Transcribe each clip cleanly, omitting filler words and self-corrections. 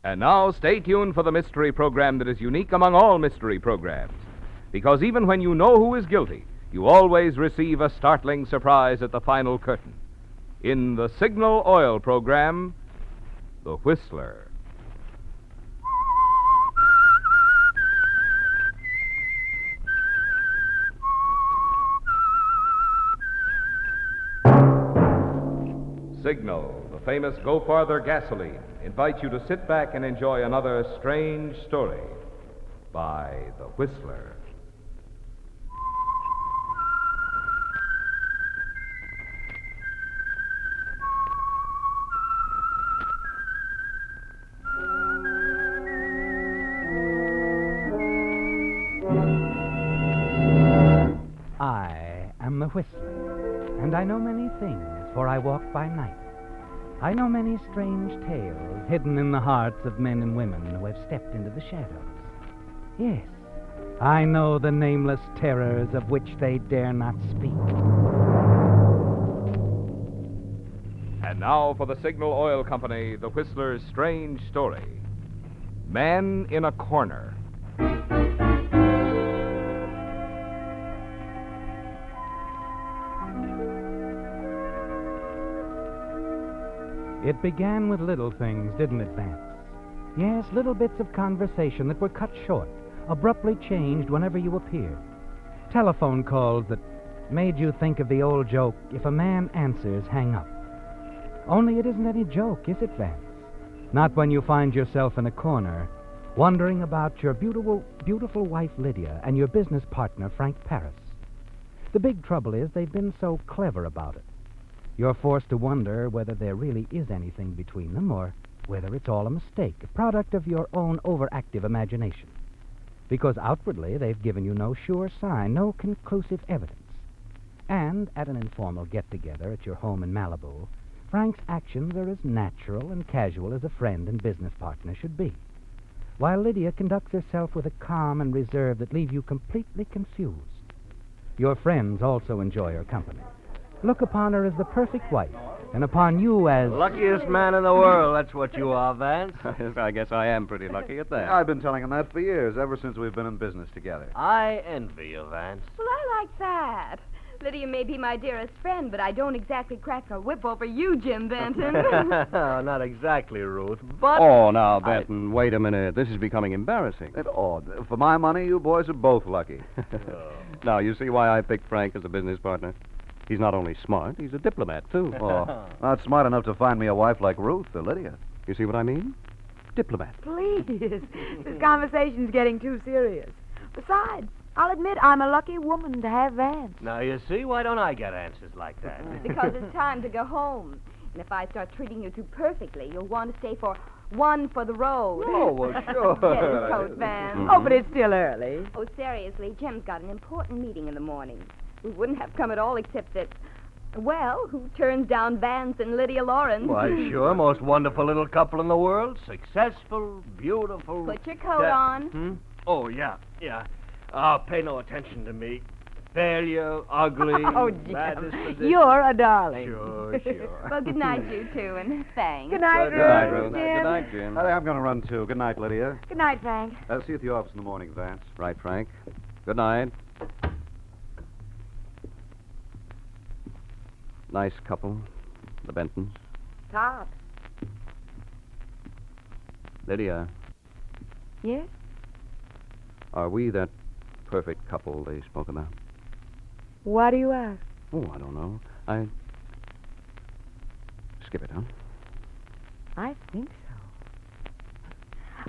And now, stay tuned for the mystery program that is unique among all mystery programs. Because even when you know who is guilty, you always receive a startling surprise at the final curtain. In the Signal Oil program, The Whistler. Signal, the famous Go Farther gasoline, invites you to sit back and enjoy another strange story by The Whistler. I am the Whistler, and I know many things, for I walk by night. I know many strange tales hidden in the hearts of men and women who have stepped into the shadows. Yes, I know the nameless terrors of which they dare not speak. And now for the Signal Oil Company, The Whistler's strange story. Man in a Corner. It began with little things, didn't it, Vance? Yes, little bits of conversation that were cut short, abruptly changed whenever you appeared. Telephone calls that made you think of the old joke, if a man answers, hang up. Only it isn't any joke, is it, Vance? Not when you find yourself in a corner, wondering about your beautiful wife, Lydia, and your business partner, Frank Paris. The big trouble is they've been so clever about it. You're forced to wonder whether there really is anything between them or whether it's all a mistake, a product of your own overactive imagination. Because outwardly, they've given you no sure sign, no conclusive evidence. And at an informal get-together at your home in Malibu, Frank's actions are as natural and casual as a friend and business partner should be, while Lydia conducts herself with a calm and reserve that leave you completely confused. Your friends also enjoy her company. Look upon her as the perfect wife, and upon you as... Luckiest man in the world, that's what you are, Vance. I guess I am pretty lucky at that. I've been telling him that for years, ever since we've been in business together. I envy you, Vance. Well, I like that. Lydia may be my dearest friend, but I don't exactly crack a whip over you, Jim Benton. Not exactly, Ruth, but... Oh, now, Benton, wait a minute. This is becoming embarrassing. For my money, you boys are both lucky. Now, you see why I picked Frank as a business partner? He's not only smart, he's a diplomat, too. Oh, not smart enough to find me a wife like Ruth or Lydia. You see what I mean? Diplomat. Please. This conversation's getting too serious. Besides, I'll admit I'm a lucky woman to have Vance. Now, you see, why don't I get answers like that? Because it's time to go home. And if I start treating you too perfectly, you'll want to stay for one for the road. Oh, well, sure. Get his coat, Van. Oh, but it's still early. Oh, seriously, Jim's got an important meeting in the morning. We wouldn't have come at all except that, well, who turns down Vance and Lydia Lawrence? Why, sure, most wonderful little couple in the world. Successful, beautiful. Put your coat on. Hmm? Oh, yeah. Pay no attention to me. Failure, ugly, Oh, bad Jim, disposition. you're a darling. Sure. Well, good night, you two, and thanks. Good night, Good night, Ruth. Ruth. Jim. Good night, Jim. I'm going to run, too. Good night, Lydia. Good night, Frank. See you at the office in the morning, Vance. Right, Frank. Good night. Nice couple, the Bentons. Top. Lydia, Yes? are we that perfect couple they spoke about? What do you ask? Oh, I don't know. Skip it, huh? I think so.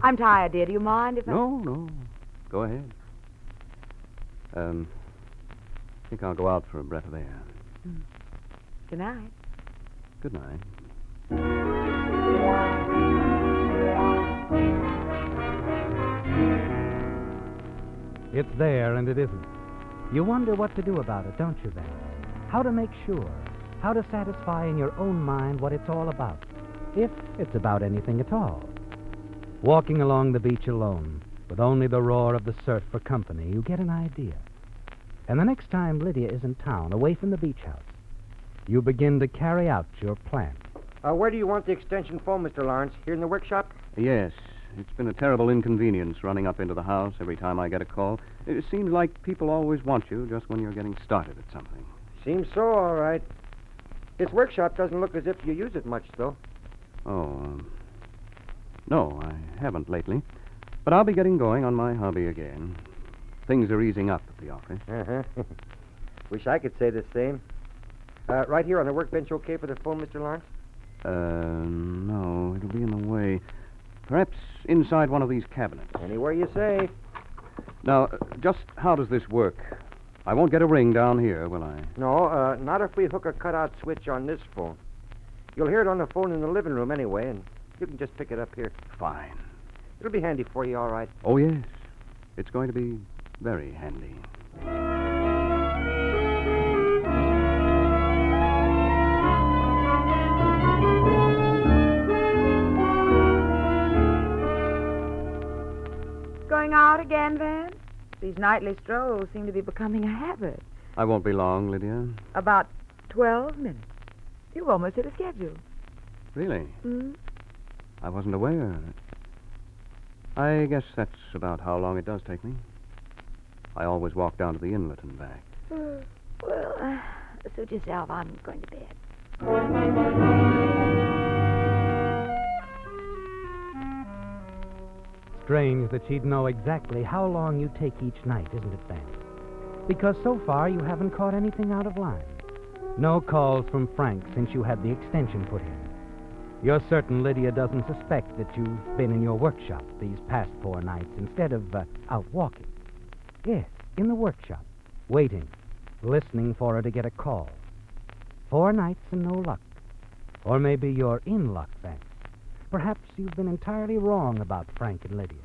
I'm tired, dear. Do you mind if I... No. Go ahead. I think I'll go out for a breath of air. Good night. Good night. It's there, and it isn't. You wonder what to do about it, don't you, Vance? How to make sure, how to satisfy in your own mind what it's all about, if it's about anything at all. Walking along the beach alone, with only the roar of the surf for company, you get an idea. And the next time Lydia is in town, away from the beach house, you begin to carry out your plan. Where do you want the extension phone, Mr. Lawrence? Here in the workshop? Yes. It's been a terrible inconvenience running up into the house every time I get a call. It seems like people always want you just when you're getting started at something. Seems so, all right. This workshop doesn't look as if you use it much, though. Oh, no, I haven't lately. But I'll be getting going on my hobby again. Things are easing up at the office. Uh-huh. Wish I could say the same. Right here on the workbench okay for the phone, Mr. Lawrence? No, it'll be in the way. Perhaps inside one of these cabinets. Anywhere you say. Now, just how does this work? I won't get a ring down here, will I? No, not if we hook a cutout switch on this phone. You'll hear it on the phone in the living room anyway, and you can just pick it up here. Fine. It'll be handy for you, all right. Oh, yes. It's going to be very handy. Going out again, Vance? These nightly strolls seem to be becoming a habit. I won't be long, Lydia. About 12 minutes. You've almost hit a schedule. Really? Hmm? I wasn't aware. I guess that's about how long it does take me. I always walk down to the inlet and back. Well, suit yourself. I'm going to bed. Strange that she'd know exactly how long you take each night, isn't it, Vance? Because so far you haven't caught anything out of line. No calls from Frank since you had the extension put in. You're certain Lydia doesn't suspect that you've been in your workshop these past 4 nights instead of out walking. Yes, in the workshop, waiting, listening for her to get a call. 4 nights and no luck. Or maybe you're in luck, Vance. Perhaps you've been entirely wrong about Frank and Lydia.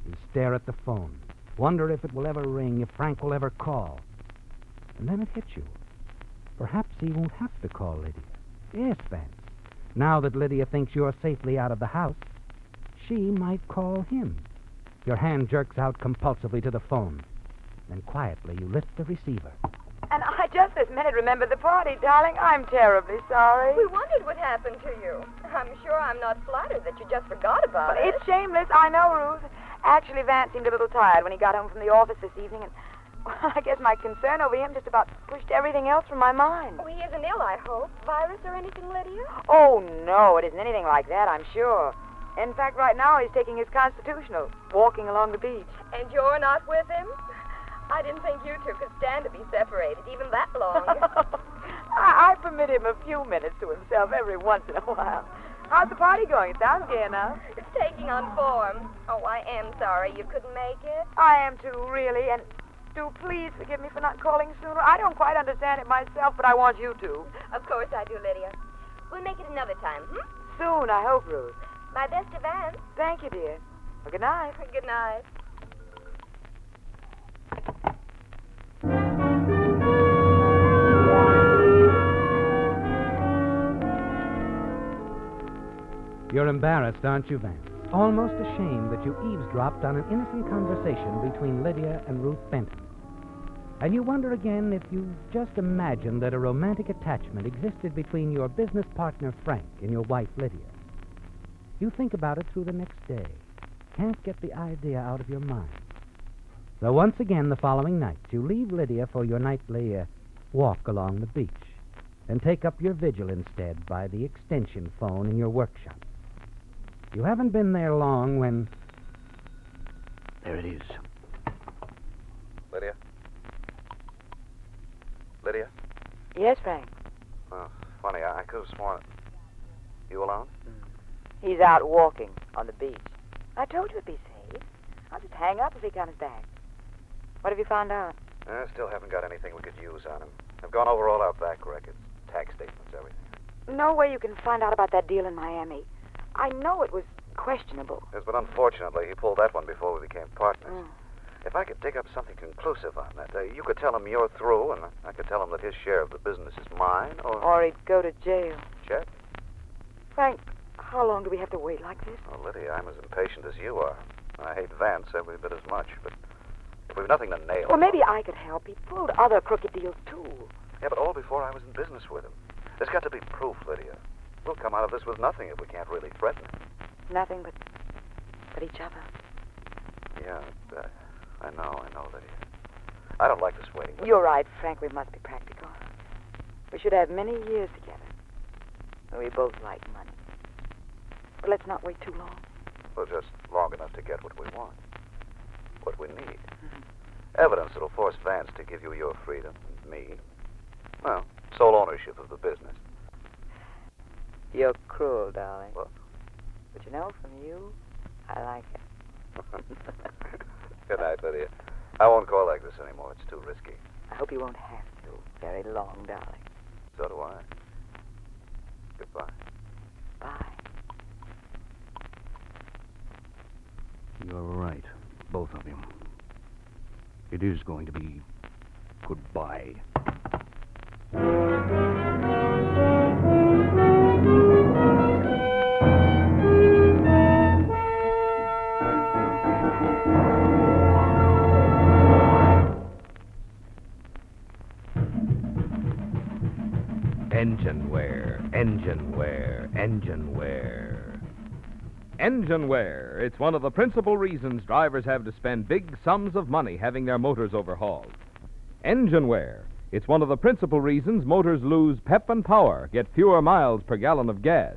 You stare at the phone, wonder if it will ever ring, if Frank will ever call. And then it hits you. Perhaps he won't have to call Lydia. Yes, Vance. Now that Lydia thinks you're safely out of the house, she might call him. Your hand jerks out compulsively to the phone. Then quietly you lift the receiver. And I just this minute remembered the party, darling. I'm terribly sorry. We wondered what happened to you. I'm sure I'm not flattered that you just forgot about Well, it. it's shameless, I know, Ruth. Actually, Vance seemed a little tired when he got home from the office this evening, and well, I guess my concern over him just about pushed everything else from my mind. Oh, he isn't ill, I hope. Virus or anything, Lydia? Oh, no, it isn't anything like that, I'm sure. In fact, right now he's taking his constitutional, walking along the beach. And you're not with him? I didn't think you two could stand to be separated, even that long. I permit him a few minutes to himself every once in a while. How's the party going? It sounds gay enough. It's taking on form. Oh, I am sorry you couldn't make it. I am too, really, and do please forgive me for not calling sooner. I don't quite understand it myself, but I want you to. Of course I do, Lydia. We'll make it another time, Soon, I hope, Ruth. My best to Vance. Thank you, dear. Well, good night. Good night. You're embarrassed, aren't you, Vance? Almost ashamed that you eavesdropped on an innocent conversation between Lydia and Ruth Benton. And you wonder again if you've just imagined that a romantic attachment existed between your business partner, Frank, and your wife, Lydia. You think about it through the next day. Can't get the idea out of your mind. So once again, the following night, you leave Lydia for your nightly walk along the beach, and take up your vigil instead by the extension phone in your workshop. You haven't been there long when... There it is. Lydia? Lydia? Yes, Frank. Oh, funny. I could have sworn it. You alone? He's out walking on the beach. I told you it'd be safe. I'll just hang up if he comes back. What have you found out? I still haven't got anything we could use on him. I've gone over all our back records, tax statements, everything. No way you can find out about that deal in Miami. I know it was questionable. Yes, but unfortunately, he pulled that one before we became partners. If I could dig up something conclusive on that, you could tell him you're through, and I could tell him that his share of the business is mine, Or he'd go to jail. Chet? Frank, how long do we have to wait like this? Oh, Lydia, I'm as impatient as you are. I hate Vance every bit as much, but if we've nothing to nail... Well, maybe I could help. He pulled other crooked deals, too. Yeah, but all before I was in business with him. There's got to be proof, Lydia. We'll come out of this with nothing if we can't really threaten him. Nothing but each other. Yeah, I know, Lydia. I don't like this waiting. But You're right, Frank. We must be practical. We should have many years together. We both like money. But let's not wait too long. Well, just long enough to get what we want. What we need. Evidence that'll force Vance to give you your freedom, and me, well, sole ownership of the business. You're cruel, darling. What? But you know, from you, I like it. Good night, Lydia. I won't call like this anymore. It's too risky. I hope you won't have to very long, darling. So do I. Goodbye. Bye. You're right, both of you. It is going to be goodbye. Engineware, Engineware, Engineware. Engineware. It's one of the principal reasons drivers have to spend big sums of money having their motors overhauled. Engineware. It's one of the principal reasons motors lose pep and power, get fewer miles per gallon of gas.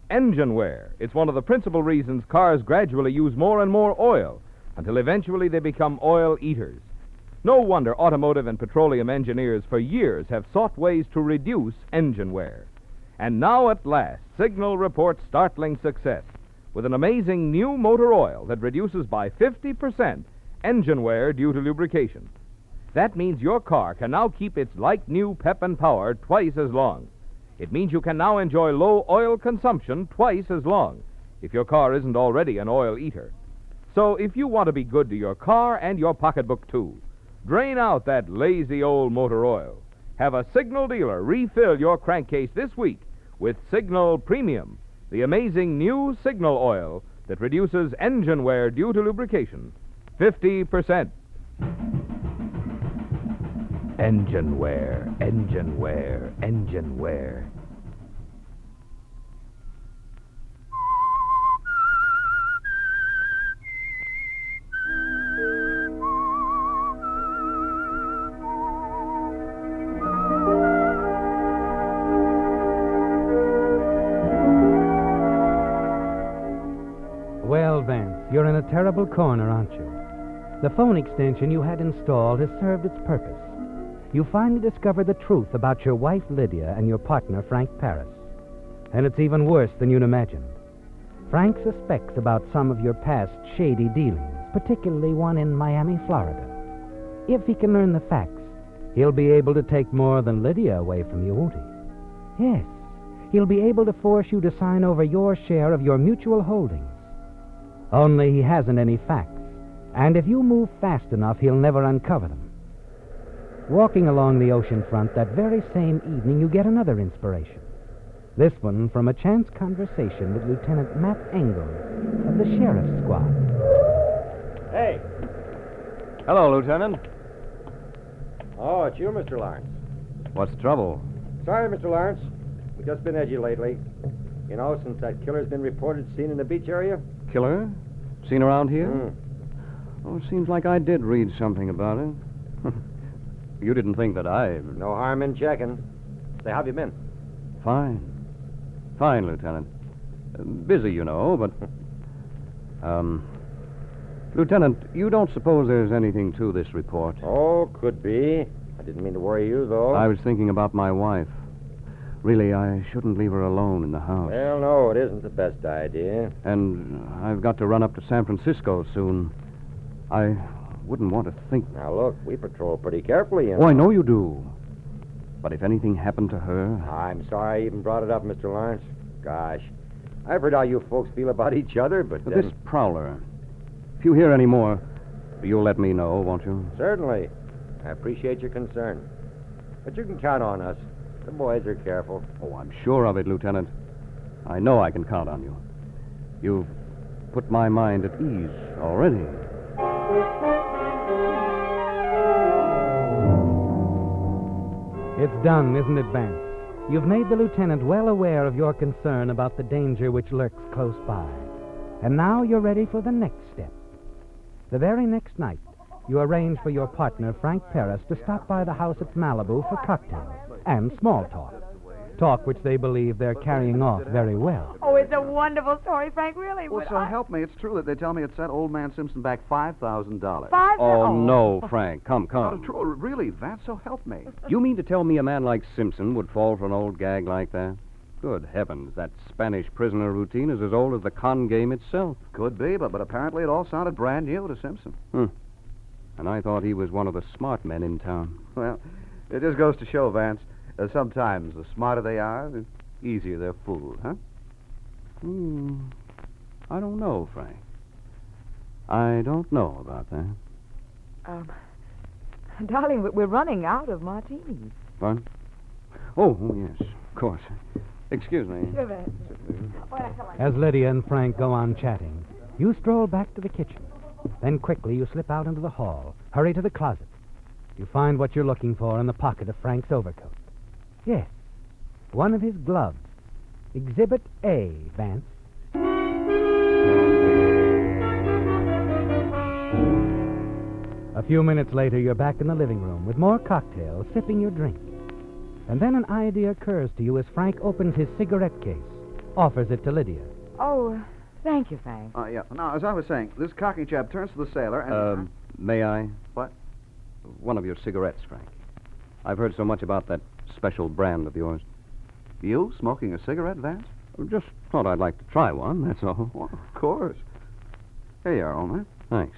Engineware. It's one of the principal reasons cars gradually use more and more oil until eventually they become oil eaters. No wonder automotive and petroleum engineers for years have sought ways to reduce engine wear. And now at last, Signal reports startling success with an amazing new motor oil that reduces by 50% engine wear due to lubrication. That means your car can now keep its like-new pep and power twice as long. It means you can now enjoy low oil consumption twice as long if your car isn't already an oil eater. So if you want to be good to your car and your pocketbook, too, drain out that lazy old motor oil. Have a Signal dealer refill your crankcase this week with Signal Premium, the amazing new Signal oil that reduces engine wear due to lubrication 50%. Engine wear, engine wear, engine wear. Well, Vance, you're in a terrible corner, aren't you? The phone extension you had installed has served its purpose. You finally discovered the truth about your wife, Lydia, and your partner, Frank Paris. And it's even worse than you'd imagined. Frank suspects about some of your past shady dealings, particularly one in Miami, Florida. If he can learn the facts, he'll be able to take more than Lydia away from you, won't he? Yes, he'll be able to force you to sign over your share of your mutual holdings. Only he hasn't any facts, and if you move fast enough, he'll never uncover them. Walking along the ocean front that very same evening, you get another inspiration. This one from a chance conversation with Lieutenant Matt Engel of the Sheriff's Squad. Hey. Hello, Lieutenant. Oh, it's you, Mr. Lawrence. What's the trouble? Sorry, Mr. Lawrence. We've just been edgy lately. You know, since that killer's been reported seen in the beach area. Killer? Seen around here? Hmm. Oh, it seems like I did read something about it. You didn't think that I... No harm in checking. Say, how have you been? Fine. Fine, Lieutenant. Busy, you know, but... Lieutenant, you don't suppose there's anything to this report? Oh, could be. I didn't mean to worry you, though. I was thinking about my wife. Really, I shouldn't leave her alone in the house. Well, no, it isn't the best idea. And I've got to run up to San Francisco soon. I wouldn't want to think... Now, look, we patrol pretty carefully, you know. Oh, I know you do. But if anything happened to her... I'm sorry I even brought it up, Mr. Lawrence. Gosh, I've heard how you folks feel about each other, but... This prowler, if you hear any more, you'll let me know, won't you? Certainly. I appreciate your concern. But you can count on us. The boys are careful. Oh, I'm sure of it, Lieutenant. I know I can count on you. You've put my mind at ease already. It's done, isn't it, Vance? You've made the lieutenant well aware of your concern about the danger which lurks close by. And now you're ready for the next step. The very next night, you arrange for your partner, Frank Paris, to stop by the house at Malibu for cocktails and small talk. Talk which they believe they're carrying off very well. Oh, it's a wonderful story, Frank, really. Well, but so help me. It's true that they tell me it sent old man Simpson back $5,000. Oh, no, Frank. Come. True, really, Vance, so help me. You mean to tell me a man like Simpson would fall for an old gag like that? Good heavens, that Spanish prisoner routine is as old as the con game itself. Could be, but apparently it all sounded brand new to Simpson. And I thought he was one of the smart men in town. Well, it just goes to show, Vance, sometimes the smarter they are, the easier they're fooled, huh? I don't know, Frank. I don't know about that. Darling, we're running out of martinis. What? Oh, yes, of course. Excuse me. Sure, Vance. As Lydia and Frank go on chatting, you stroll back to the kitchen. Then quickly you slip out into the hall, hurry to the closet. You find what you're looking for in the pocket of Frank's overcoat. Yes, one of his gloves. Exhibit A, Vance. A few minutes later, you're back in the living room with more cocktails, sipping your drink. And then an idea occurs to you as Frank opens his cigarette case, offers it to Lydia. Oh, thank you, Frank. Yeah. Now, as I was saying, this cocky chap turns to the sailor and... May I? What? One of your cigarettes, Frank. I've heard so much about that special brand of yours. You smoking a cigarette, Vance? Just thought I'd like to try one, that's all. Well, of course. Here you are, old man. Thanks.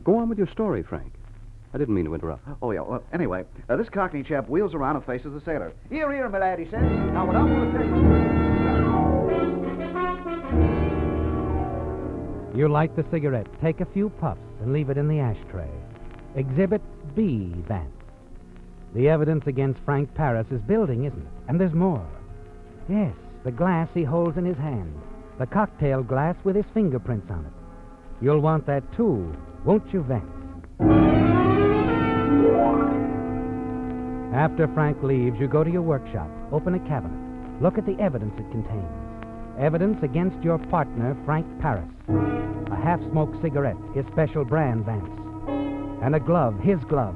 Go on with your story, Frank. I didn't mean to interrupt. Oh, yeah. Well, anyway, this cockney chap wheels around and faces the sailor. Here, my lad, he says. Now, what I'm going to tell you... You light the cigarette, take a few puffs, and leave it in the ashtray. Exhibit B, Vance. The evidence against Frank Paris is building, isn't it? And there's more. Yes, the glass he holds in his hand. The cocktail glass with his fingerprints on it. You'll want that, too, won't you, Vance? After Frank leaves, you go to your workshop, open a cabinet, look at the evidence it contains. Evidence against your partner, Frank Paris. A half-smoked cigarette, his special brand, Vance. And a glove, his glove.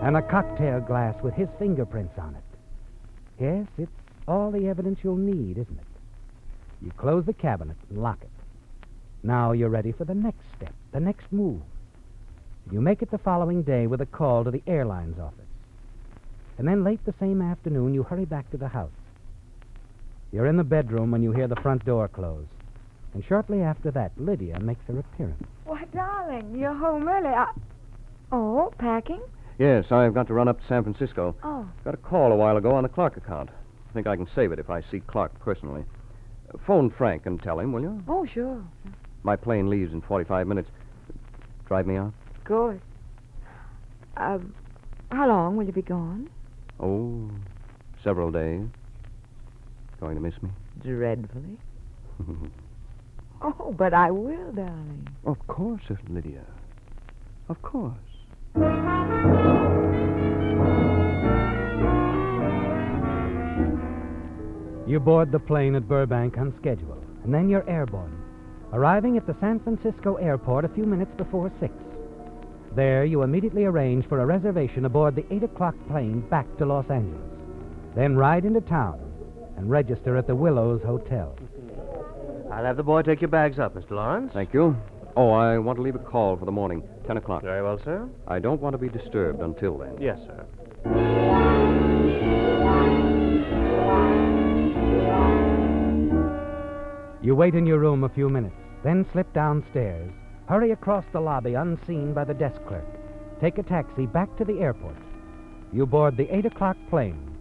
And a cocktail glass with his fingerprints on it. Yes, it's all the evidence you'll need, isn't it? You close the cabinet and lock it. Now you're ready for the next step, the next move. You make it the following day with a call to the airline's office. And then late the same afternoon, you hurry back to the house. You're in the bedroom when you hear the front door close. And shortly after that, Lydia makes her appearance. Why, darling, you're home early. Oh, packing? Yes, I've got to run up to San Francisco. Oh. Got a call a while ago on the Clark account. I think I can save it if I see Clark personally. Phone Frank and tell him, will you? Oh, sure. My plane leaves in 45 minutes. Drive me out? Good. How long will you be gone? Oh, several days. Going to miss me? Dreadfully. Oh, but I will, darling. Of course, Lydia. Of course. You board the plane at Burbank on schedule, and then you're airborne, arriving at the San Francisco airport a few minutes before 6. There, you immediately arrange for a reservation aboard the 8 o'clock plane back to Los Angeles. Then ride into town and register at the Willows Hotel. I'll have the boy take your bags up, Mr. Lawrence. Thank you. Oh, I want to leave a call for the morning, 10 o'clock. Very well, sir. I don't want to be disturbed until then. Yes, sir. You wait in your room a few minutes, then slip downstairs. Hurry across the lobby unseen by the desk clerk. Take a taxi back to the airport. You board the 8 o'clock plane,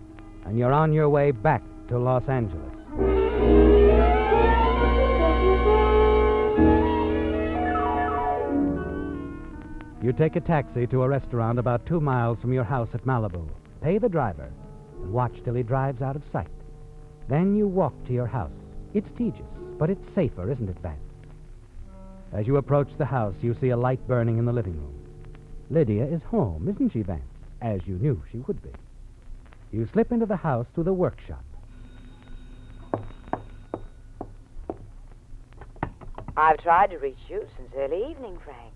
and you're on your way back to Los Angeles. You take a taxi to a restaurant about 2 miles from your house at Malibu. Pay the driver, and watch till he drives out of sight. Then you walk to your house. It's tedious, but it's safer, isn't it, Vance? As you approach the house, you see a light burning in the living room. Lydia is home, isn't she, Vance? As you knew she would be. You slip into the house through the workshop. I've tried to reach you since early evening, Frank.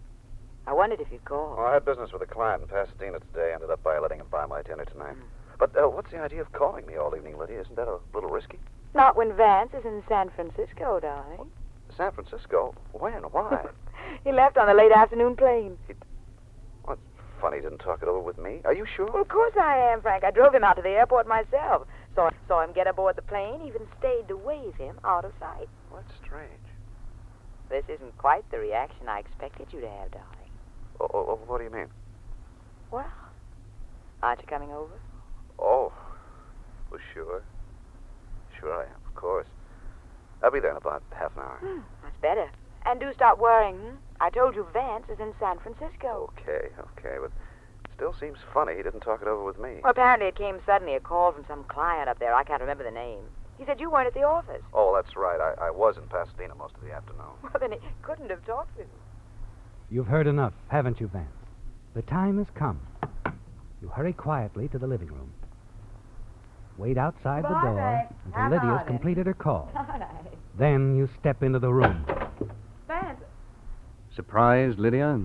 I wondered if you'd call. Well, I had business with a client in Pasadena today. Ended up by letting him buy my dinner tonight. But what's the idea of calling me all evening, Lydia? Isn't that a little risky? Not when Vance is in San Francisco, darling. San Francisco? When? Why? He left on the late afternoon plane. Well, it's funny he didn't talk it over with me. Are you sure? Well, of course I am, Frank. I drove him out to the airport myself. Saw him get aboard the plane, even stayed to wave him out of sight. Well, that's strange. This isn't quite the reaction I expected you to have, darling. Oh, what do you mean? Well, aren't you coming over? Oh, well, sure. Sure I am, of course. I'll be there in about half an hour. That's better. And do stop worrying. I told you Vance is in San Francisco. Okay, but it still seems funny he didn't talk it over with me. Well, apparently it came suddenly, a call from some client up there. I can't remember the name. He said you weren't at the office. Oh, that's right. I was in Pasadena most of the afternoon. Well, then he couldn't have talked with you. You've heard enough, haven't you, Vance? The time has come. You hurry quietly to the living room. Wait outside the door until Lydia's completed her call. All right. Then you step into the room. Vance, Surprised, Lydia?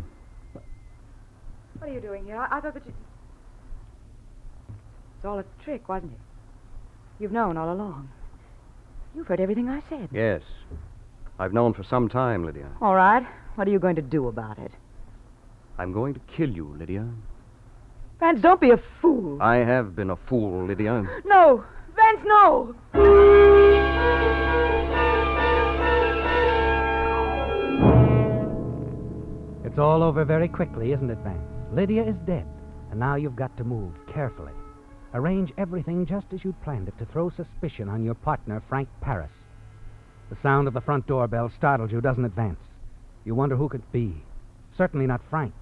What are you doing here? I thought that you... It's all a trick, wasn't it? You've known all along. You've heard everything I said. Yes. I've known for some time, Lydia. All right. What are you going to do about it? I'm going to kill you, Lydia. Vance, don't be a fool. I have been a fool, Lydia. No! Vance, no! It's all over very quickly, isn't it, Vance? Lydia is dead, and now you've got to move carefully. Arrange everything just as you'd planned it to throw suspicion on your partner, Frank Paris. The sound of the front doorbell startled you, doesn't it, Vance? You wonder who could be. Certainly not Frank.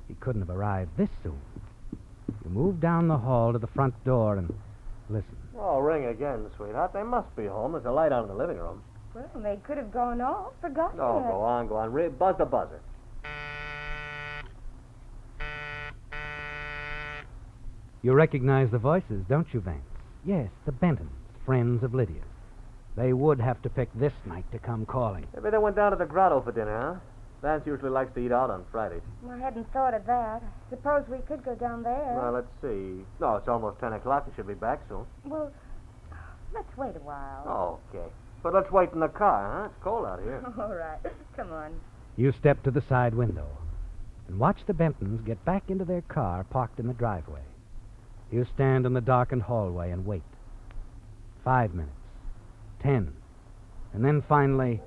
He couldn't have arrived this soon. You move down the hall to the front door and listen. Oh, ring again, sweetheart. They must be home. There's a light on in the living room. well, they could have gone off, forgotten Oh, it. go on. Buzz the buzzer. You recognize the voices, don't you, Vance? Yes, the Bentons, friends of Lydia's. They would have to pick this night to come calling. Maybe they went down to the grotto for dinner, huh? Vance usually likes to eat out on Fridays. I hadn't thought of that. Suppose we could go down there. Well, let's see. No, it's almost 10 o'clock. We should be back soon. Well, let's wait a while. Okay. But let's wait in the car, huh? It's cold out here. All right. Come on. You step to the side window and watch the Bentons get back into their car parked in the driveway. You stand in the darkened hallway and wait. 5 minutes. 10. And then finally...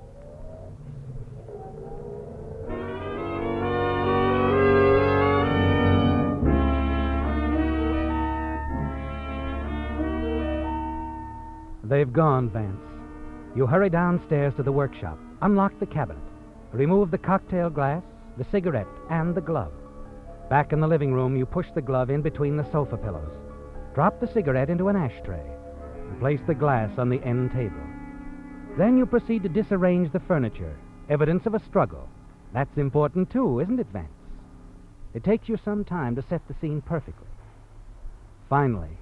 They've gone, Vance. You hurry downstairs to the workshop, unlock the cabinet, remove the cocktail glass, the cigarette, and the glove. Back in the living room, you push the glove in between the sofa pillows, drop the cigarette into an ashtray, and place the glass on the end table. Then you proceed to disarrange the furniture, evidence of a struggle. That's important, too, isn't it, Vance? It takes you some time to set the scene perfectly. Finally,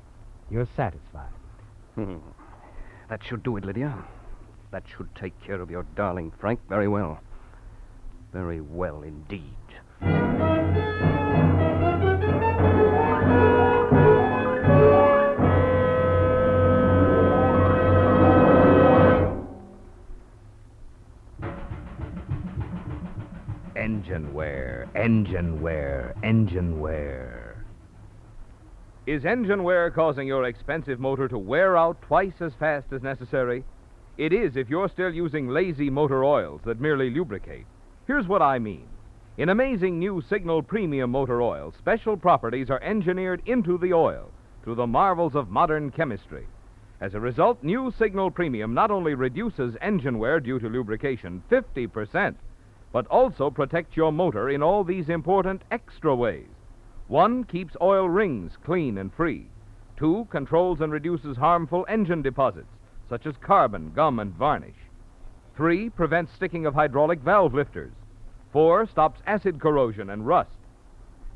you're satisfied. That should do it, Lydia. That should take care of your darling Frank very well. Very well indeed. Engine wear, engine wear, engine wear. Is engine wear causing your expensive motor to wear out twice as fast as necessary? It is if you're still using lazy motor oils that merely lubricate. Here's what I mean. In amazing new Signal Premium Motor Oil, special properties are engineered into the oil through the marvels of modern chemistry. As a result, new Signal Premium not only reduces engine wear due to lubrication 50%, but also protects your motor in all these important extra ways. 1, keeps oil rings clean and free. 2, controls and reduces harmful engine deposits, such as carbon, gum, and varnish. 3, prevents sticking of hydraulic valve lifters. 4, stops acid corrosion and rust.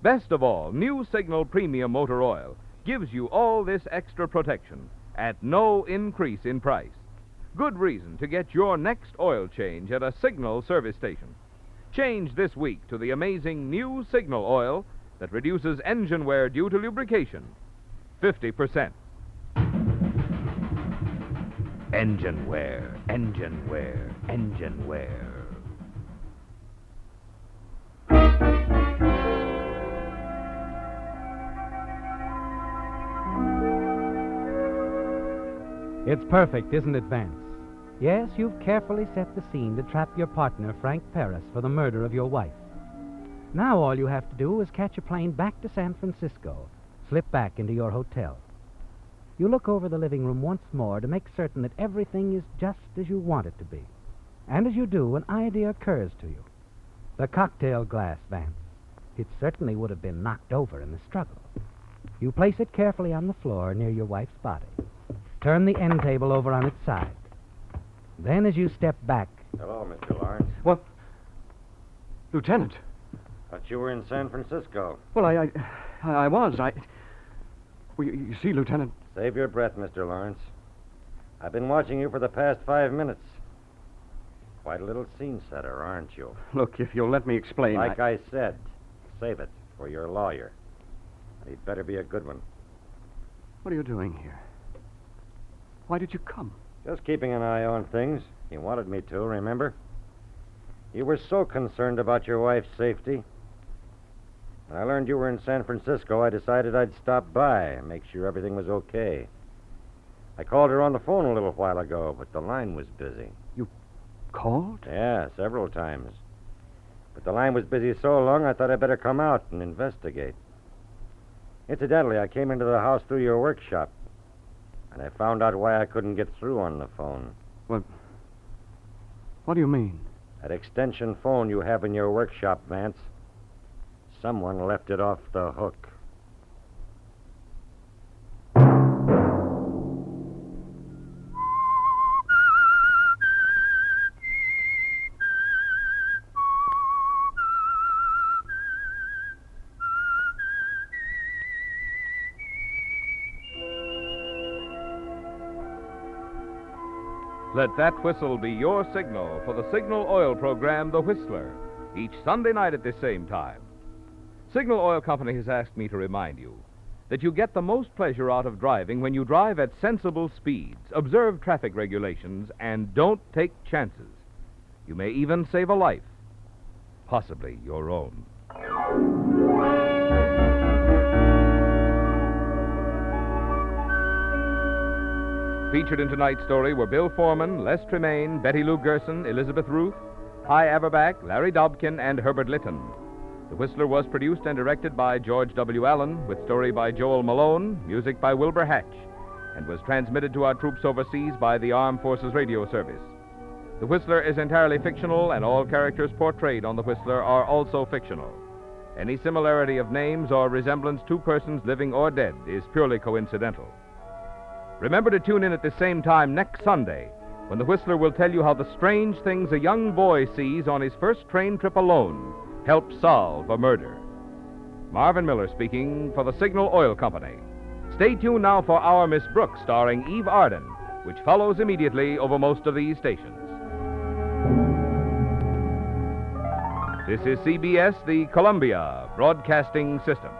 Best of all, new Signal Premium Motor Oil gives you all this extra protection at no increase in price. Good reason to get your next oil change at a Signal service station. Change this week to the amazing new Signal oil that reduces engine wear due to lubrication 50%. Engine wear, engine wear, engine wear. It's perfect, isn't it, Vance? Yes, you've carefully set the scene to trap your partner, Frank Paris, for the murder of your wife. Now all you have to do is catch a plane back to San Francisco, slip back into your hotel. You look over the living room once more to make certain that everything is just as you want it to be. And as you do, an idea occurs to you. The cocktail glass, Vance. It certainly would have been knocked over in the struggle. You place it carefully on the floor near your wife's body. Turn the end table over on its side. Then as you step back... Hello, Mr. Lawrence. What? Lieutenant. Thought you were in San Francisco. Well, I was. Well, you see, Lieutenant... Save your breath, Mr. Lawrence. I've been watching you for the past 5 minutes. Quite a little scene setter, aren't you? Look, if you'll let me explain... Like I said, save it for your lawyer. And he'd better be a good one. What are you doing here? Why did you come? Just keeping an eye on things. You wanted me to, remember? You were so concerned about your wife's safety. When I learned you were in San Francisco, I decided I'd stop by and make sure everything was okay. I called her on the phone a little while ago, but the line was busy. You called? Yeah, several times. But the line was busy so long, I thought I'd better come out and investigate. Incidentally, I came into the house through your workshop, and I found out why I couldn't get through on the phone. What do you mean? That extension phone you have in your workshop, Vance. Someone left it off the hook. Let that whistle be your signal for the Signal Oil program, The Whistler, each Sunday night at this same time. Signal Oil Company has asked me to remind you that you get the most pleasure out of driving when you drive at sensible speeds, observe traffic regulations, and don't take chances. You may even save a life, possibly your own. Featured in tonight's story were Bill Foreman, Les Tremaine, Betty Lou Gerson, Elizabeth Ruth, Hy Averback, Larry Dobkin, and Herbert Litton. The Whistler was produced and directed by George W. Allen, with story by Joel Malone, music by Wilbur Hatch, and was transmitted to our troops overseas by the Armed Forces Radio Service. The Whistler is entirely fictional, and all characters portrayed on The Whistler are also fictional. Any similarity of names or resemblance to persons living or dead is purely coincidental. Remember to tune in at the same time next Sunday, when The Whistler will tell you how the strange things a young boy sees on his first train trip alone help solve a murder. Marvin Miller speaking for the Signal Oil Company. Stay tuned now for Our Miss Brooks, starring Eve Arden, which follows immediately over most of these stations. This is CBS, the Columbia Broadcasting System.